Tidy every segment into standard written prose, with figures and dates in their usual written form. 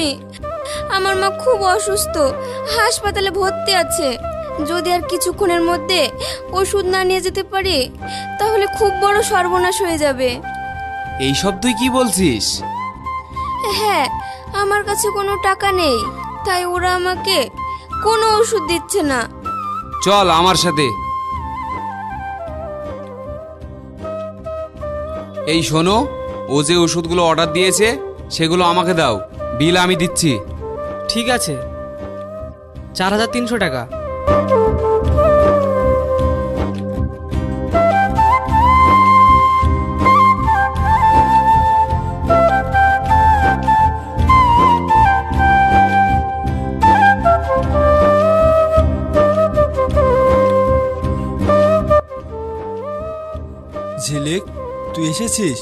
তুমি? আমার মা খুব অসুস্থ, হাসপাতালে ভর্তি আছে। যদি আর কিছুক্ষণের মধ্যে ওষুধ না নিয়ে যেতে পারি তাহলে খুব বড় সর্বনাশ হয়ে যাবে। এইসব তুই কি বলছিস? হ্যাঁ, আমার কাছে কোনো টাকা নেই, তাই ওরা আমাকে কোনো ওষুধ দিচ্ছে না। চল আমার সাথে। এই শোনো, ও যে ওষুধগুলো অর্ডার দিয়েছে সেগুলো আমাকে দাও, বিল আমি দিচ্ছি। ঠিক আছে, 4300 টাকা। ঝিলিক, তুই এসেছিস?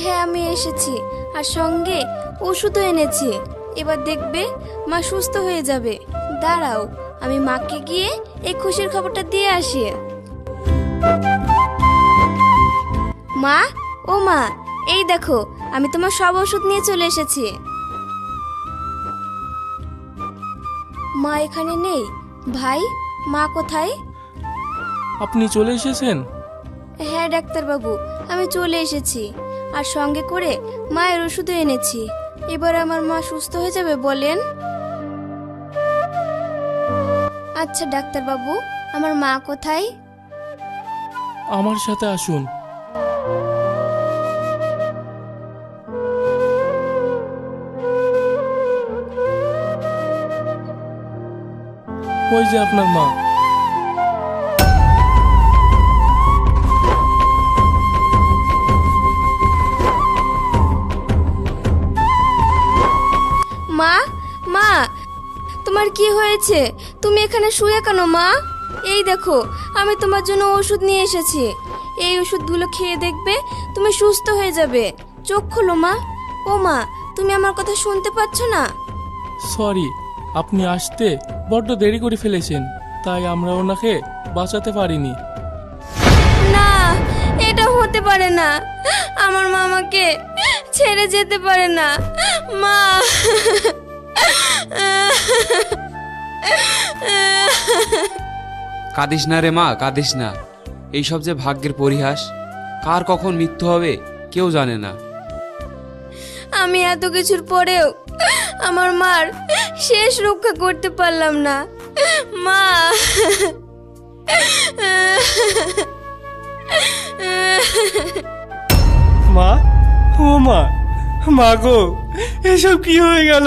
হ্যাঁ, আমি এসেছি, আর সঙ্গে ওষুধও এনেছি। এবার দেখবে মা সুস্থ হয়ে যাবে। দাঁড়াও, আমি মাকে গিয়ে এই খুশির খবরটা দিয়ে আসি। মা, ও মা, এই দেখো আমি তোমার সব ওষুধ নিয়ে চলে এসেছি। মা এখানে নেই। ভাই, মা কোথায়? আপনি চলে এসেছেন? হ্যাঁ ডাক্তারবাবু, আমি চলে এসেছি, আর সঙ্গে করে মায়ের ওষুধও এনেছি। এবার আমার মা সুস্থ হয়ে যাবে বলেন? আচ্ছা ডাক্তারবাবু, আমার মা কোথায়? আমার সাথে আসুন। ওই যে আপনার মা। মা, মা, তোমার কি হয়েছে? তুমি এখানে শুয়ে কেন মা? এই দেখো আমি তোমার জন্য ওষুধ নিয়ে এসেছি। এই ওষুধগুলো খেয়ে দেখবে তুমি সুস্থ হয়ে যাবে। চোখ খোলো মা। ও মা, তুমি আমার কথা শুনতে পাচ্ছ না? সরি, আপনি আসতে বড্ড দেরি করে ফেলেছেন, তাই আমরা ওনাকে বাঁচাতে পারিনি। না, এটা হতে পারে না। আমার মা আমাকে ছেড়ে যেতে পারে না। মা, কাঁদিস না রে মা, কাঁদিস না। এইসব যে ভাগ্যের পরিহাস, কার কখন মৃত্যু হবে কেউ জানে না। আমি এত কিছুর পরেও আমার মার শেষ রক্ষা করতে পারলাম না। মা, মা, ও মা, মা গো, এসব কি হয়ে গেল?